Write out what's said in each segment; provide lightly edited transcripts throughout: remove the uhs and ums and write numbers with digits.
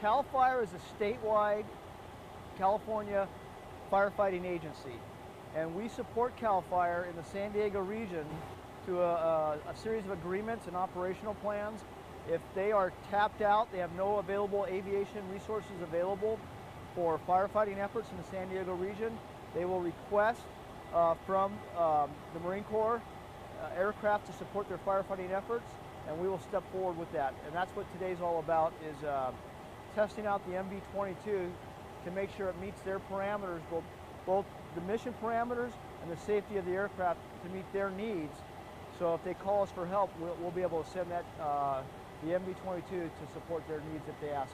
CAL FIRE is a statewide California firefighting agency, and we support CAL FIRE in the San Diego region through a series of agreements and operational plans. If they are tapped out, they have no available aviation resources available for firefighting efforts in the San Diego region, they will request from the Marine Corps aircraft to support their firefighting efforts, and we will step forward with that. And that's what today's all about, is testing out the MV-22 to make sure it meets their parameters, both the mission parameters and the safety of the aircraft to meet their needs. So if they call us for help, we'll be able to send that the MV-22 to support their needs if they ask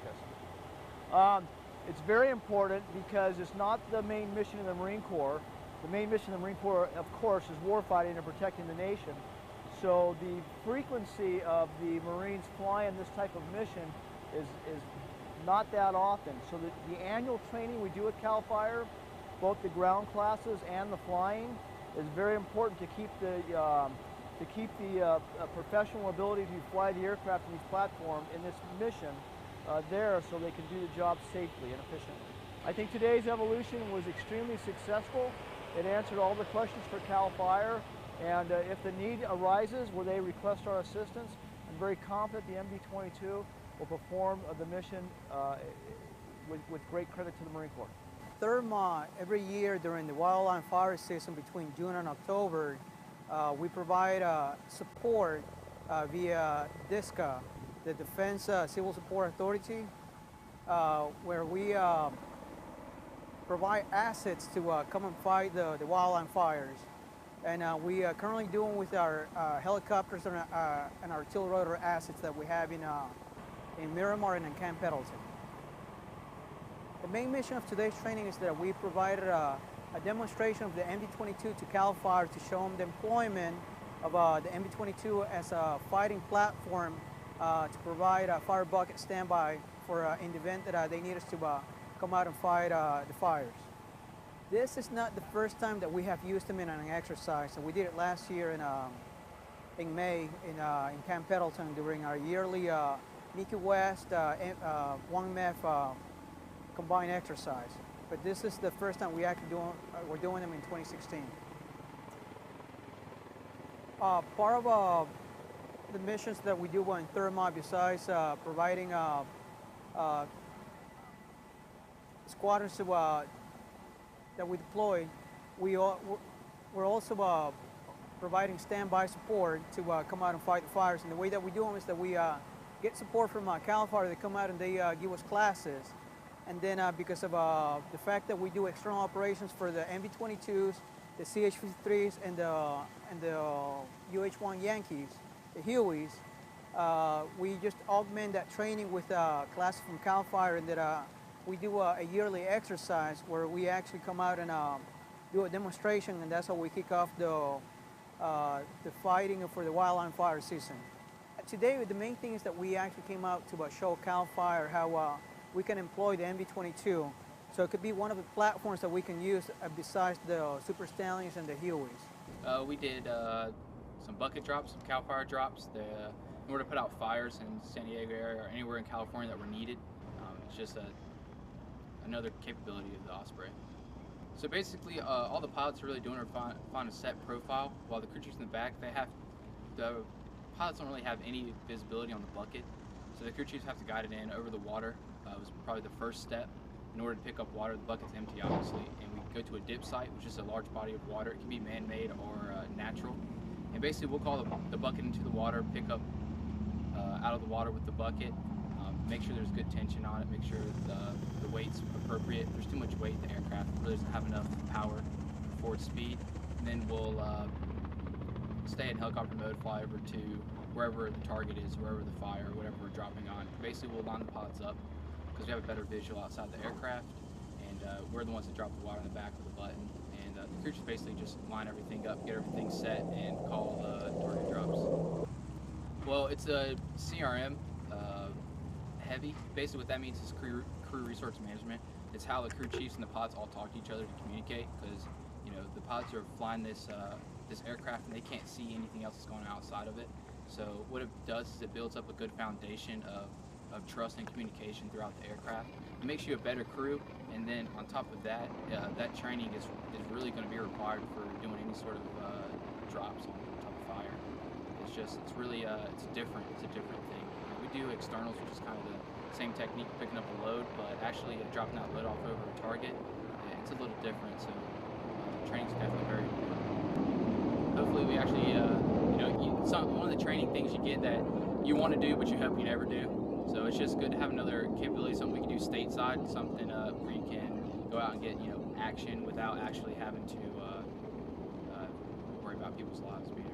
us. It's very important because it's not the main mission of the Marine Corps. The main mission of the Marine Corps, of course, is warfighting and protecting the nation. So the frequency of the Marines flying this type of mission is not that often. So the annual training we do at CAL FIRE, both the ground classes and the flying, is very important to keep the professional ability to fly the aircraft in these platforms in this mission there, so they can do the job safely and efficiently. I think today's evolution was extremely successful. It answered all the questions for CAL FIRE, and if the need arises where they request our assistance, I'm very confident the MV-22 will perform the mission with great credit to the Marine Corps. Thermot, every year during the wildland fire season between June and October, we provide support via DSCA, the Defense Civil Support Authority, where we provide assets to come and fight the wildland fires. And we are currently doing with our helicopters and our tiltrotor assets that we have in Miramar and in Camp Pendleton. The main mission of today's training is that we provided a demonstration of the MV-22 to CAL FIRE to show them the employment of the MV-22 as a fighting platform to provide a fire bucket standby for in the event that they need us to come out and fight the fires. This is not the first time that we have used them in an exercise, and we did it last year in May in Camp Pendleton during our yearly Nikki West 1MEF combined exercise. But this is the first time we're doing them in 2016. Part of the missions that we do in Thermot, besides providing squadrons that we deploy, we're also providing standby support to come out and fight the fires. And the way that we do them is that we get support from CAL FIRE. They come out and they give us classes. And then because of the fact that we do external operations for the MV-22s, the CH-53s, and the UH-1 Yankees, the Hueys, we just augment that training with classes from CAL FIRE, and that we do a yearly exercise where we actually come out and do a demonstration, and that's how we kick off the fighting for the wildland fire season. Today, the main thing is that we actually came out to show CAL FIRE how we can employ the MV-22. So it could be one of the platforms that we can use besides the Super Stanleys and the Hueys. We did some bucket drops, some CAL FIRE drops, in order to put out fires in San Diego area or anywhere in California that were needed. It's just another capability of the Osprey. So basically, all the pilots are really doing are find a set profile, while the crew chiefs in the back, the pilots don't really have any visibility on the bucket, so the crew chiefs have to guide it in over the water. It was probably the first step. In order to pick up water, the bucket's empty, obviously, and we go to a dip site, which is a large body of water. It can be man-made or natural. And basically, we'll call the bucket into the water, pick up out of the water with the bucket, make sure there's good tension on it, make sure the weight's appropriate. If there's too much weight, the aircraft really doesn't have enough power for forward speed. And then we'll stay in helicopter mode, fly over to wherever the target is, wherever the fire, whatever we're dropping on. Basically, we'll line the pods up because we have a better visual outside the aircraft, and we're the ones that drop the water in the back with a button. And the crew just basically just line everything up, get everything set, and call the target drops. Well, it's a CRM heavy. Basically, what that means is crew resource management. It's how the crew chiefs and the pods all talk to each other to communicate, because the pods are flying this aircraft and they can't see anything else that's going on outside of it. So what it does is it builds up a good foundation of of trust and communication throughout the aircraft. It makes you a better crew, and then on top of that, that training is really going to be required for doing any sort of drops on top of fire. It's really it's different. It's a different thing. We do externals, which is kind of the same technique, picking up a load, but actually dropping that load off over a target, it's a little different. So training is definitely very important. Hopefully, we actually one of the training things you get that you want to do, but you hope you never do. So it's just good to have another capability, something we can do stateside, something where you can go out and get action without actually having to worry about people's lives being